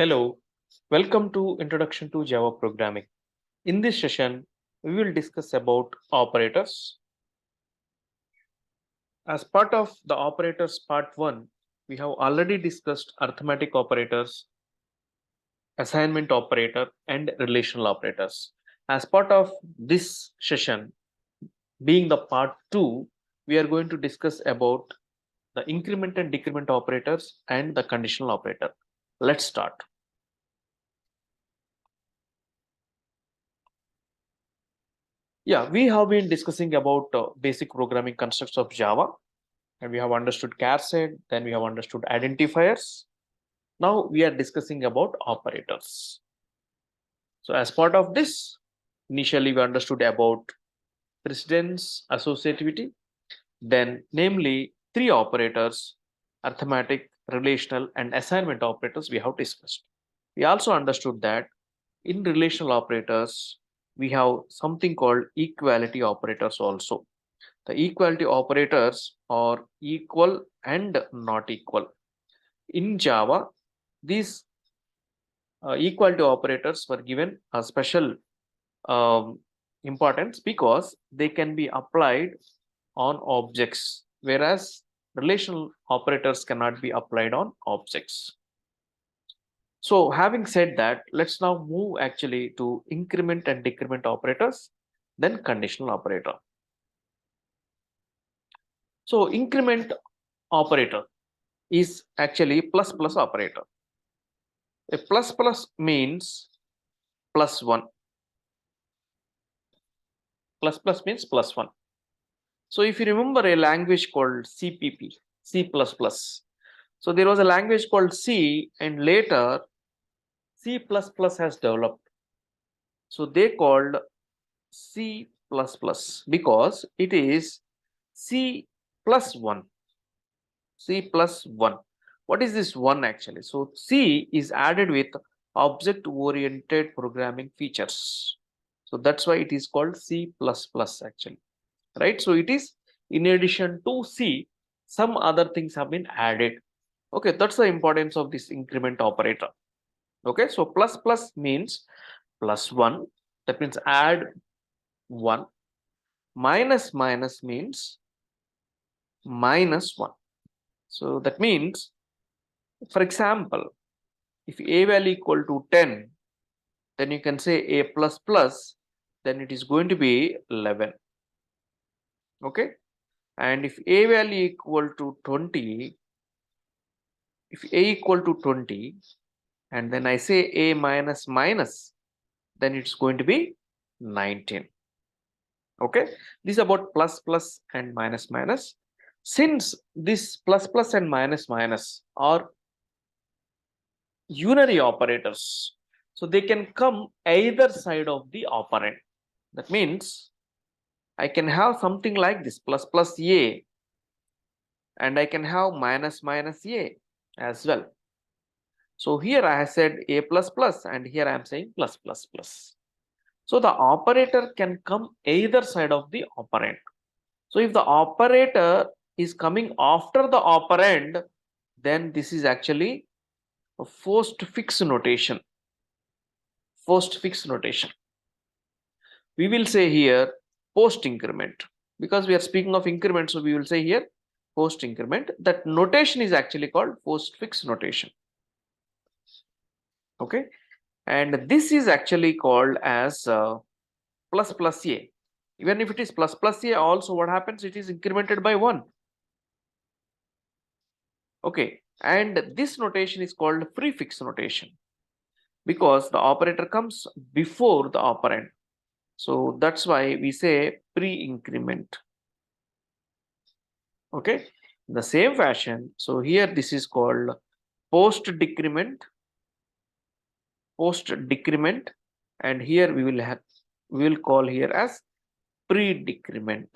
Hello, welcome to Introduction to Java Programming. In this session, we will discuss about operators. As part of the operators part 1, we have already discussed arithmetic operators, assignment operator, and relational operators. As part of this session, being the part 2, we are going to discuss about the increment and decrement operators and the conditional operator. Let's start. Yeah, we have been discussing about basic programming constructs of Java, and we have understood char set, then we have understood identifiers. Now we are discussing about operators. So as part of this, initially we understood about precedence, associativity, then namely three operators, arithmetic, relational, and assignment operators we have discussed. We also understood that in relational operators, we have something called equality operators also. The equality operators are equal and not equal. In Java, these equality operators were given a special importance because they can be applied on objects, whereas relational operators cannot be applied on objects. So having said that, let's now move actually to increment and decrement operators, then conditional operator. So increment operator is actually plus plus operator. A plus plus means plus one. Plus plus means plus one. So if you remember a language called CPP, C++. So there was a language called C, and later C++ has developed. So they called C++ because it is C plus 1. C plus 1. What is this 1 actually? So C is added with object-oriented programming features. So that's why it is called C++ actually, right? So it is in addition to C, some other things have been added. Okay, that's the importance of this increment operator. Okay, so plus plus means plus 1. That means add 1. Minus minus means minus 1. So that means, for example, if a value equal to 10, then you can say a plus plus, then it is going to be 11. Okay, and if a value equal to 20, if a equal to 20, and then I say a minus minus, then it's going to be 19. Okay, this is about plus plus and minus minus. Since this plus plus and minus minus are unary operators, so they can come either side of the operand. That means I can have something like this plus plus a, and I can have minus minus a as well. So here I have said a plus plus, and here I am saying plus plus plus. So the operator can come either side of the operand. So if the operator is coming after the operand, then this is actually a postfix notation. Postfix notation. We will say here post increment, because we are speaking of increment, so we will say here post increment. That notation is actually called postfix notation. Okay, and this is actually called as plus plus a. Even if it is plus plus a, also what happens, it is incremented by 1. Okay, and this notation is called prefix notation because the operator comes before the operand. So that's why we say pre-increment. Okay, in the same fashion, so here this is called post decrement, and here we will call here as pre-decrement.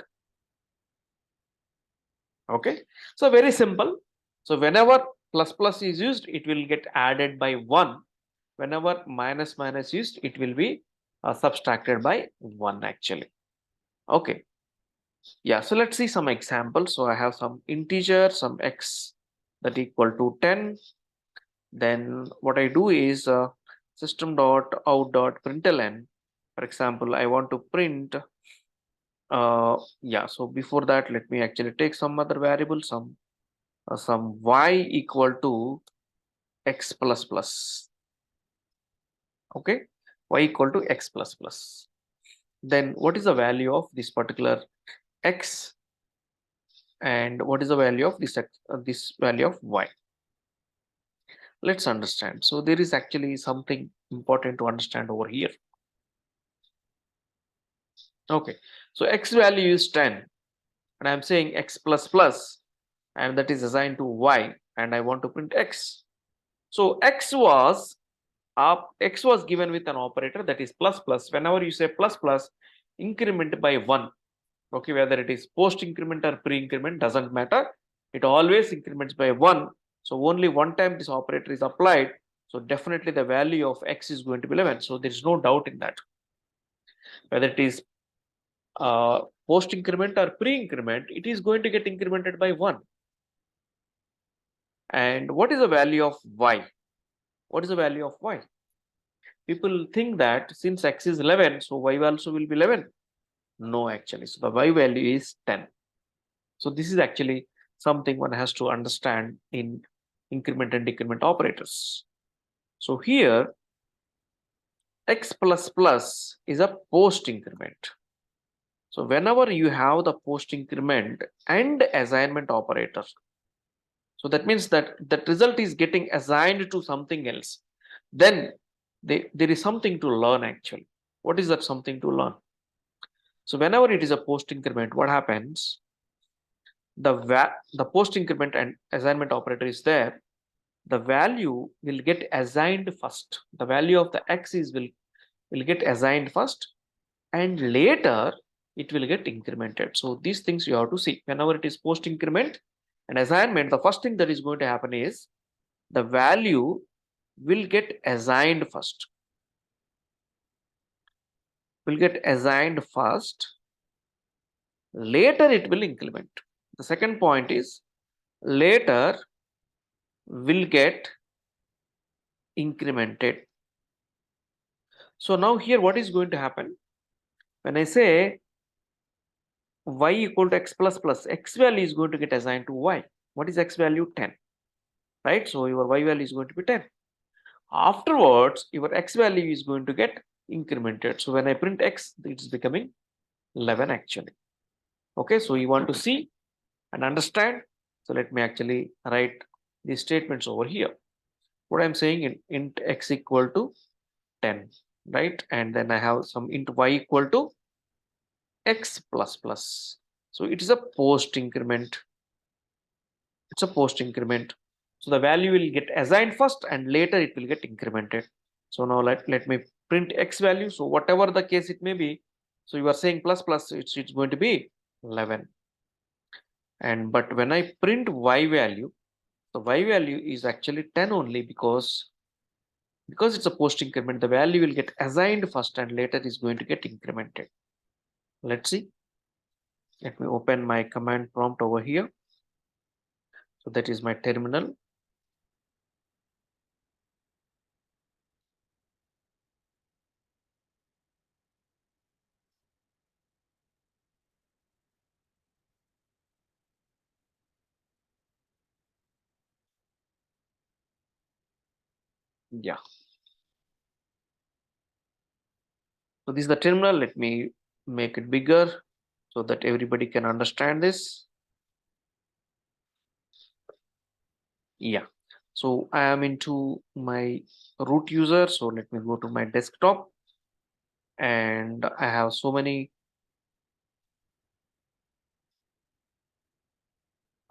Okay, so very simple. So whenever plus plus is used, it will get added by 1. Whenever minus minus used, it will be subtracted by 1 actually. Okay, yeah, so let's see some examples. So I have some integer, some x that equal to 10, Then what I do is system.out.println. For example, I want to print yeah, so before that, let me actually take some other variable, some y equal to x plus plus. Okay, y equal to x plus plus. Then what is the value of this particular x, and what is the value of this value of y? Let's understand. So there is actually something important to understand over here. Okay, so x value is 10, and I'm saying x plus plus, and that is assigned to y, and I want to print x. So x was given with an operator that is plus plus. Whenever you say plus plus, increment by 1. Okay, whether it is post increment or pre increment doesn't matter, it always increments by 1. So only one time this operator is applied, so definitely the value of x is going to be 11. So there is no doubt in that, whether it is post increment or pre increment, it is going to get incremented by 1. And what is the value of y? What is the value of y? People think that since x is 11, so y also will be 11. No, actually, so the y value is 10. So this is actually something one has to understand in increment and decrement operators. So here x plus plus is a post increment. So whenever you have the post increment and assignment operator, so that means that that result is getting assigned to something else, then there is something to learn actually. What is that something to learn? So whenever it is a post increment, what happens? The post increment and assignment operator is there. The value will get assigned first. The value of the x will get assigned first, and later it will get incremented. So these things you have to see. Whenever it is post increment and assignment, the first thing that is going to happen is the value will get assigned first. Will get assigned first. Later it will increment. The second point is later will get incremented. So now here what is going to happen? When I say y equal to x plus plus, x value is going to get assigned to y. What is x value? 10. Right? So your y value is going to be 10. Afterwards, your x value is going to get incremented. So when I print x, it's becoming 11 actually. Okay, so you want to see and understand. So let me actually write these statements over here. What I'm saying in int x equal to 10, right? And then I have some int y equal to x plus plus. So it is a post increment. It's a post increment. So the value will get assigned first and later it will get incremented. So now let me print x value. So whatever the case it may be, so you are saying plus plus, it's going to be 11. And but when I print y value, the y value is actually 10 only because it's a post increment, the value will get assigned first and later is going to get incremented. Let's see. Let me open my command prompt over here. So that is my terminal. Yeah. So this is the terminal. Let me make it bigger so that everybody can understand this. Yeah. So I am into my root user. So let me go to my desktop, and I have so many.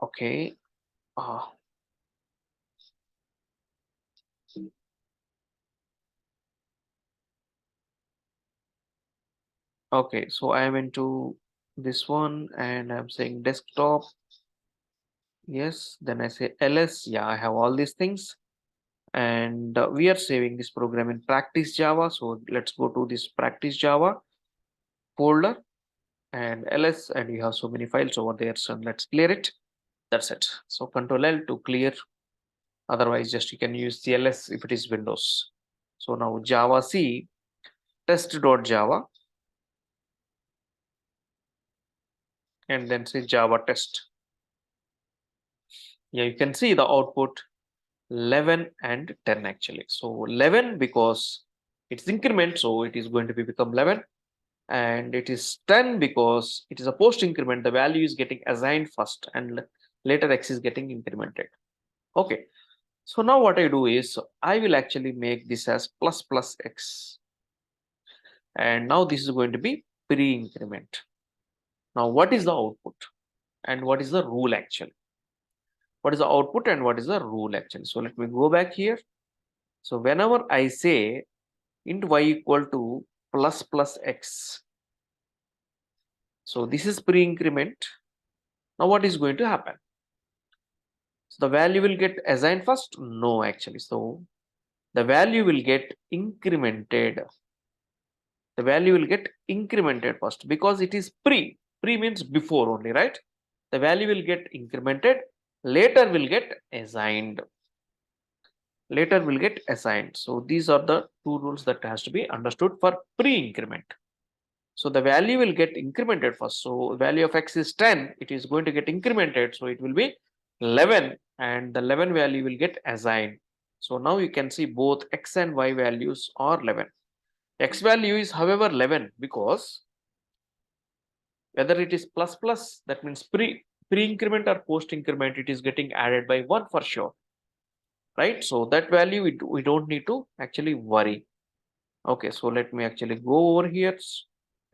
Okay. Uh, okay. So I am into this one, and I'm saying desktop. Yes. Then I say ls. Yeah, I have all these things. And we are saving this program in practice Java. So let's go to this practice Java folder and ls, and you have so many files over there. So let's clear it. That's it. So Control L to clear Otherwise, just you can use CLS if it is Windows. So now Java C test.java and then say Java test. Yeah, you can see the output 11 and 10 actually. So 11 because it's increment, so it is going to be become 11, and it is 10 because it is a post increment. The value is getting assigned first and later X is getting incremented. Okay. So now what I do is I will actually make this as plus plus X, and now this is going to be pre-increment. Now what is the output and what is the rule actually? What is the output and what is the rule actually? So let me go back here. So whenever I say int y equal to plus plus X, so this is pre-increment. Now what is going to happen? So the value will get assigned first? No, actually. So the value will get incremented. The value will get incremented first because it is pre. Pre means before only, right? The value will get incremented. Later will get assigned. Later will get assigned. So these are the two rules that has to be understood for pre-increment. So the value will get incremented first. So value of X is 10. It is going to get incremented. So it will be 11 and the 11 value will get assigned. So now you can see both X and Y values are 11. X value is however 11 because whether it is plus plus, that means pre-increment or post-increment, it is getting added by 1 for sure, right? So that value we don't need to actually worry. Okay, so let me actually go over here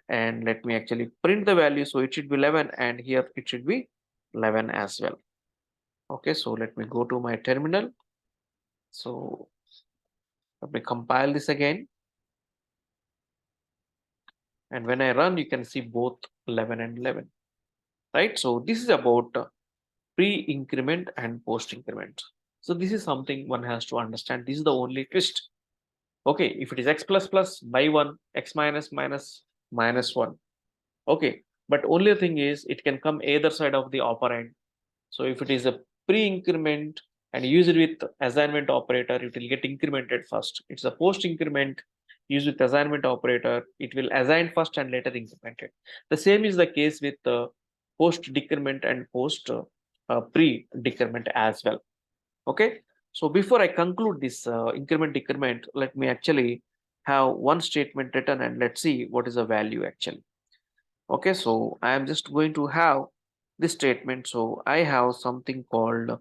and let me actually print the value. So it should be 11 and here it should be 11 as well. Okay, so let me go to my terminal. So let me compile this again. And when I run, you can see both 11 and 11, right? So this is about pre-increment and post-increment. So this is something one has to understand. This is the only twist. Okay, if it is X plus plus by 1, X minus minus minus 1. Okay, but only thing is it can come either side of the operand. So if it is a pre-increment and use it with assignment operator, it will get incremented first. It's a post-increment used with assignment operator. It will assign first and later incremented. The same is the case with post-decrement and pre-decrement as well. Okay. So before I conclude this increment decrement, let me actually have one statement written and let's see what is the value actually. Okay, so I am just going to have this statement. So I have something called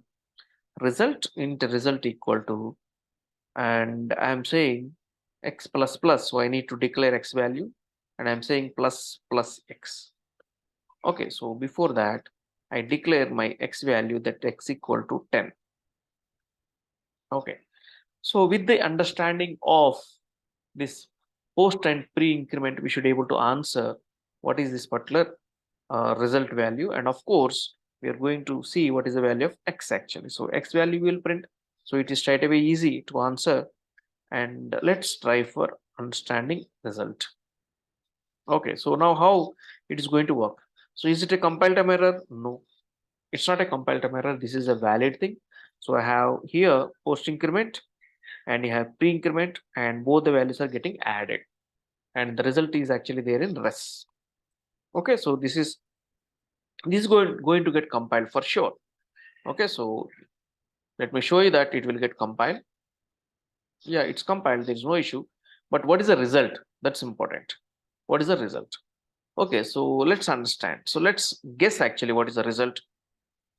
result int result equal to, and I am saying x plus plus. So I need to declare x value and I'm saying plus plus x. Okay, so before that, I declare my x value that x equal to 10. Okay, so with the understanding of this post and pre-increment, we should be able to answer what is this particular result value, and of course we are going to see what is the value of x actually. So x value will print, so it is straight away easy to answer, and let's try for understanding result. Okay, so now how it is going to work? So is it a compile time error? No, it's not a compile time error. This is a valid thing. So I have here post increment and you have pre increment, and both the values are getting added and the result is actually there in res. Okay, so this is going to get compiled for sure. Okay, so let me show you that it will get compiled. Yeah, it's compiled, there is no issue. But what is the result? That's important. What is the result? Okay, so let's understand. So let's guess actually what is the result.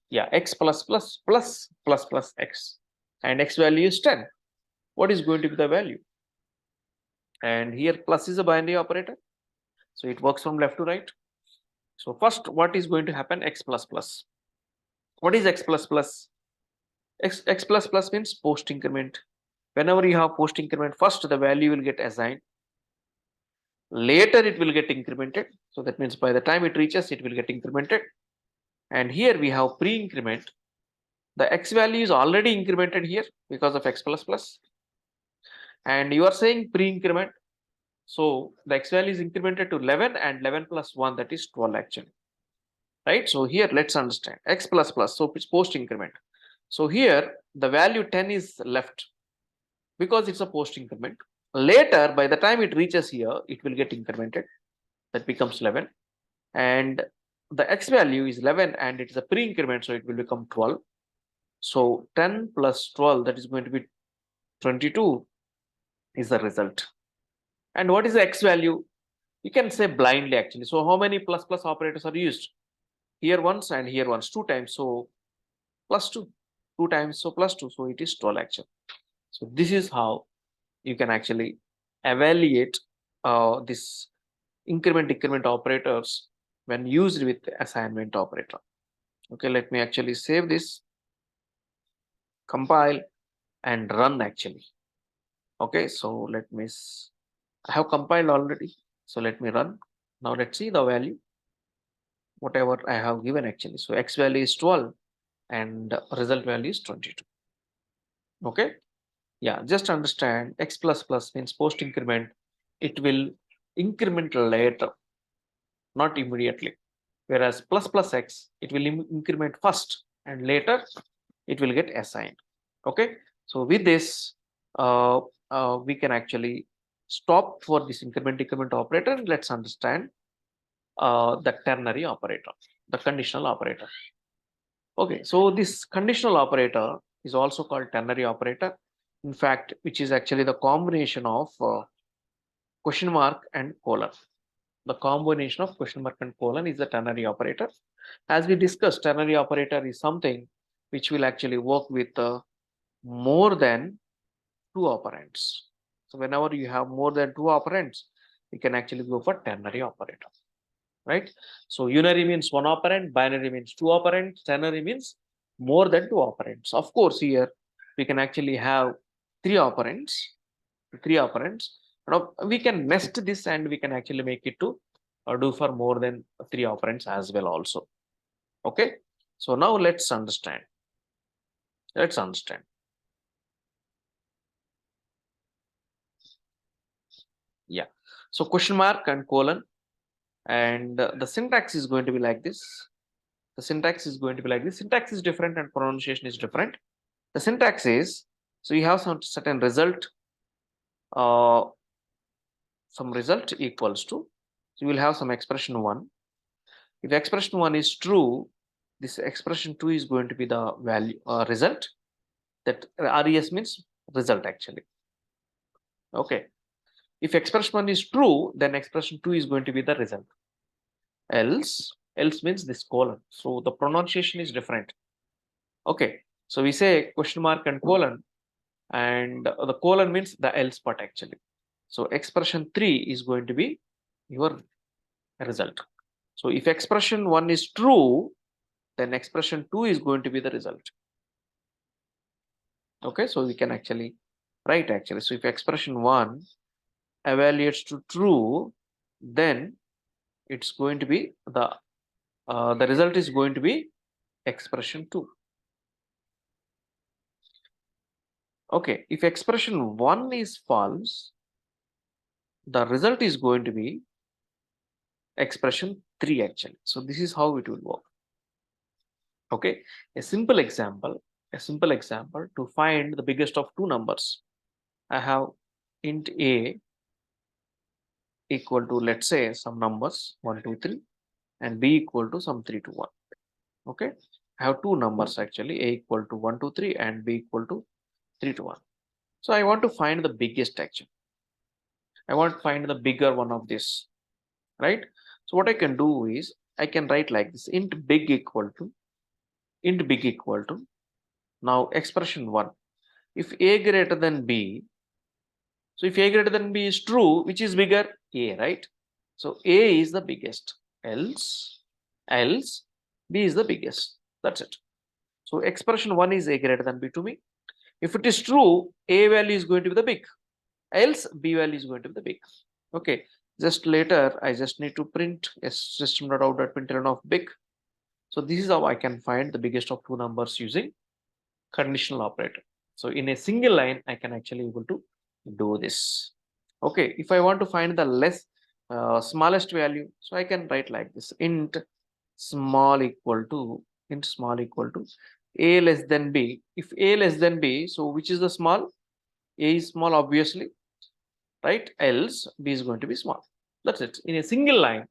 Yeah, x plus plus plus plus plus x, and x value is 10. What is going to be the value? And here plus is a binary operator, so it works from left to right. So first, what is going to happen? X plus plus. What is x plus plus? X plus plus means post increment. Whenever you have post increment, first the value will get assigned, later it will get incremented. So that means by the time it reaches, it will get incremented. And here we have pre-increment. The x value is already incremented here because of x plus plus. And you are saying pre-increment. So the x value is incremented to 11 and 11 plus 1, that is 12 actually. Right? So here let's understand x plus plus. So it's post increment. So here the value 10 is left because it's a post increment. Later, by the time it reaches here, it will get incremented. That becomes 11. And the x value is 11 and it is a pre-increment, so it will become 12. So 10 plus 12, that is going to be 22 is the result. And what is the x value? You can say blindly actually. So how many plus plus operators are used? Here once and here once, 2 times. So plus 2, 2 times, so plus 2. So it is 12 actually. So this is how you can actually evaluate this increment decrement operators when used with assignment operator. Okay, let me actually save this, compile and run actually. Okay, so let me, I have compiled already. So let me run. Now let's see the value, whatever I have given actually. So x value is 12 and result value is 22. Okay, yeah, just understand x plus plus means post increment. It will increment later, not immediately. Whereas plus plus x, it will increment first and later it will get assigned. Okay, so with this, we can actually stop for this increment decrement operator. And let's understand the ternary operator, the conditional operator. Okay, so this conditional operator is also called ternary operator. In fact, which is actually the combination of question mark and colon. The combination of question mark and colon is the ternary operator. As we discussed, ternary operator is something which will actually work with more than 2 operands. So whenever you have more than 2 operands, you can actually go for ternary operator, right? So unary means 1 operand, binary means 2 operands, ternary means more than 2 operands. Of course, here we can actually have 3 operands, Now we can nest this and we can actually make it to do for more than 3 operands as well also. Okay, so now let's understand. Yeah, so question mark and colon, and the syntax is going to be like this. Syntax is different and pronunciation is different. The syntax is, so you have some certain result, equals to, so you will have some expression 1. If expression 1 is true, this expression 2 is going to be the value result. That res means result actually. Okay, if expression 1 is true, then expression 2 is going to be the result. Else means this colon, so the pronunciation is different. Okay, so we say question mark and colon, and the colon means the else part actually. So expression 3 is going to be your result. So if expression 1 is true, then expression 2 is going to be the result. Okay, so we can actually write actually. So if expression 1 evaluates to true, then it's going to be the result is going to be expression 2. Okay, if expression 1 is false, the result is going to be expression 3 actually. So this is how it will work. Okay, a simple example to find the biggest of 2 numbers. I have int a equal to, let's say, some numbers 1 2 3 and b equal to some 3 to 1. Okay, I have 2 numbers actually, a equal to 1 2 3 and b equal to 3 to 1. So I want to find the biggest actually. I want to find the bigger one of this, right? So what I can do is I can write like this: int big equal to now expression 1. If a greater than b, so if a greater than b is true, which is bigger? A, right? So a is the biggest, else b is the biggest. That's it. So expression 1 is a greater than b to me. If it is true, a value is going to be the big, else b value is going to be the big. Okay, just later I just need to print system.out.println of big. So this is how I can find the biggest of 2 numbers using conditional operator. So in a single line, I can actually able to do this. Okay, if I want to find the smallest value, so I can write like this: int small equal to A less than B. If A less than B, so which is the small? A is small, obviously, right? Else B is going to be small. That's it. In a single line,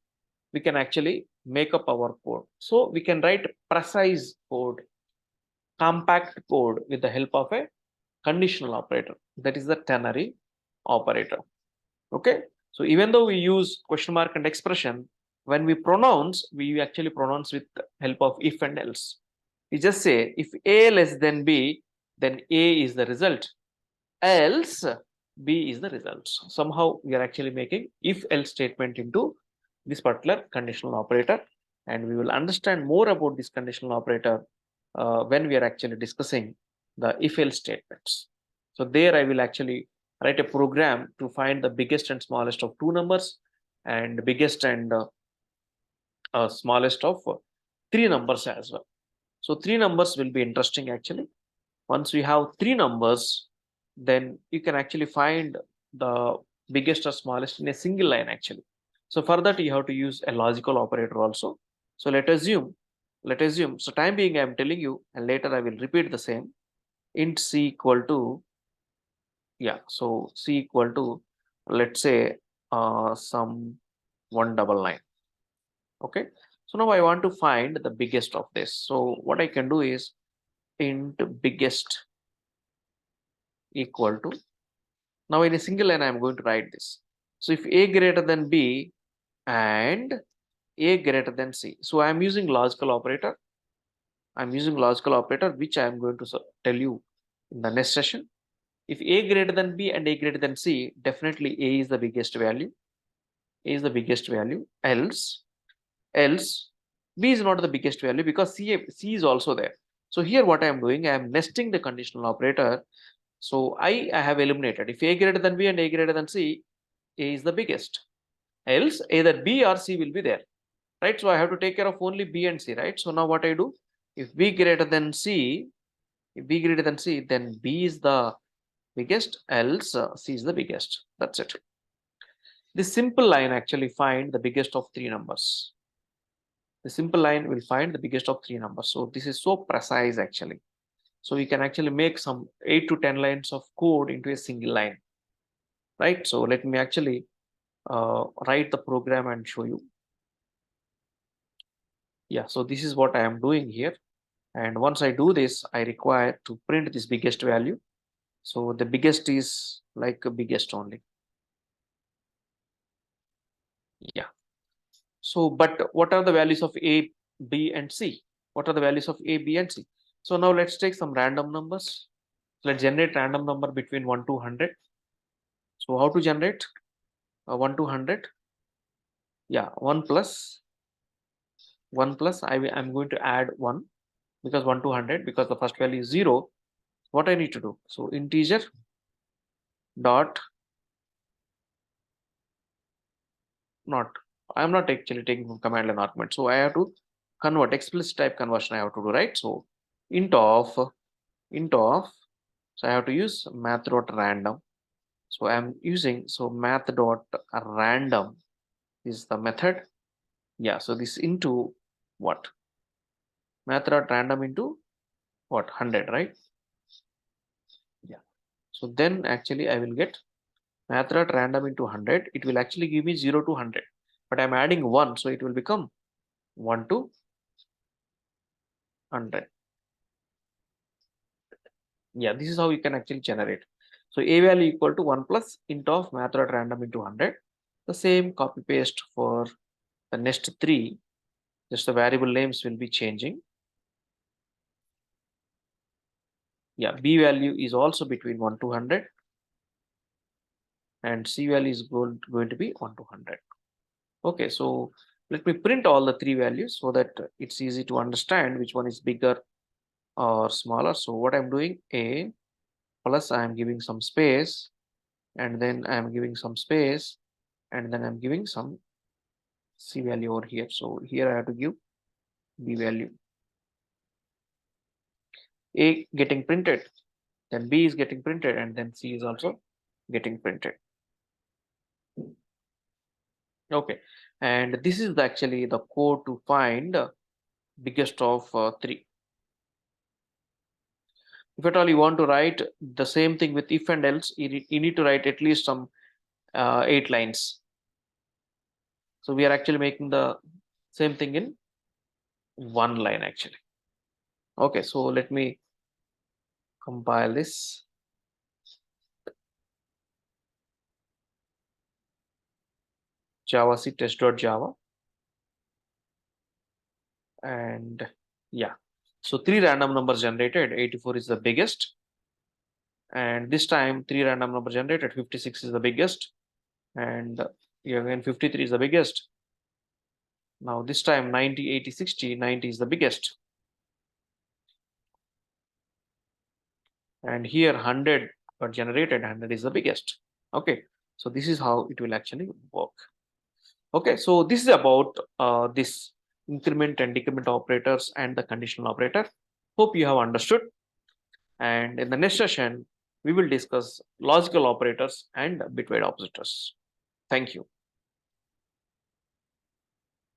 we can actually make up our code. So we can write precise code, compact code with the help of a conditional operator. That is the ternary operator. Okay. So even though we use question mark and expression, when we pronounce, we actually pronounce with the help of if and else. We just say if A less than B, then A is the result, else B is the result. Somehow we are actually making if else statement into this particular conditional operator, and we will understand more about this conditional operator when we are actually discussing the if else statements. So there I will actually write a program to find the biggest and smallest of two numbers and biggest and smallest of three numbers as well. So three numbers will be interesting actually. Once we have three numbers, then you can actually find the biggest or smallest in a single line actually. So for that you have to use a logical operator also. So let assume, so time being I am telling you, and later I will repeat the same. Int c equal to, yeah, so c equal to, let's say some 199. Okay, so now I want to find the biggest of this. So what I can do is int biggest equal to, now in a single line I am going to write this. So if a greater than b and a greater than c, so I am using logical operator. I'm using logical operator, which I am going to tell you in the next session. If a greater than b and a greater than c, definitely a is the biggest value. A is the biggest value. Else b is not the biggest value because c is also there. So here what I am doing, I am nesting the conditional operator. So I have eliminated. If a greater than b and a greater than c, a is the biggest. Else either b or c will be there, right? So I have to take care of only b and c, right? So now what I do, if b greater than c, if b greater than c, then b is the biggest, else c is the biggest. That's it. This simple line actually find the biggest of three numbers. The simple line will find the biggest of three numbers. So this is so precise actually. So we can actually make some 8 to 10 lines of code into a single line, right? So let me actually write the program and show you. Yeah, so this is what I am doing here. And once I do this, I require to print this biggest value. So the biggest is like a biggest only. Yeah. So, but what are the values of A, B, and C? What are the values of A, B, and C? So now let's take some random numbers. Let's generate random number between 1 to 100. So how to generate 1 to 100? Yeah, 1 plus I'm going to add 1 because 1 to 100, because the first value is 0. What I need to do? So integer dot not, I'm not actually taking from command line argument. So I have to convert, explicit type conversion I have to do, right? So int of, so I have to use math dot random. So I'm using, so math dot random is the method. Yeah, so this into what? Math dot random into what? 100, right? Yeah. So then actually I will get math dot random into 100. It will actually give me 0 to 100, but I'm adding 1, so it will become 1 to 100. Yeah, this is how you can actually generate. So a value equal to 1 plus int of math dot random into 100. The same copy paste for the next three, just the variable names will be changing. Yeah, b value is also between 1 to 100, and c value is going to be 1 to 100. Okay, so let me print all the three values so that it's easy to understand which one is bigger or smaller. So what I'm doing, a plus I'm giving some space, and then I'm giving some space, and then I'm giving some c value over here. So here I have to give b value. A getting printed, then b is getting printed, and then c is also getting printed. Okay, and this is actually the code to find biggest of three. If at all you want to write the same thing with if and else, you need to write at least some 8 lines. So we are actually making the same thing in 1 line actually. Okay, so let me compile this. Java C test.java, and yeah, so 3 random numbers generated, 84 is the biggest, and this time 3 random number generated, 56 is the biggest, and again 53 is the biggest. Now this time 90, 80, 60, 90 is the biggest, and here 100 got generated, 100 is the biggest. Okay, so this is how it will actually work. Okay, so this is about this increment and decrement operators and the conditional operator. Hope you have understood. And in the next session, we will discuss logical operators and bitwise operators. Thank you.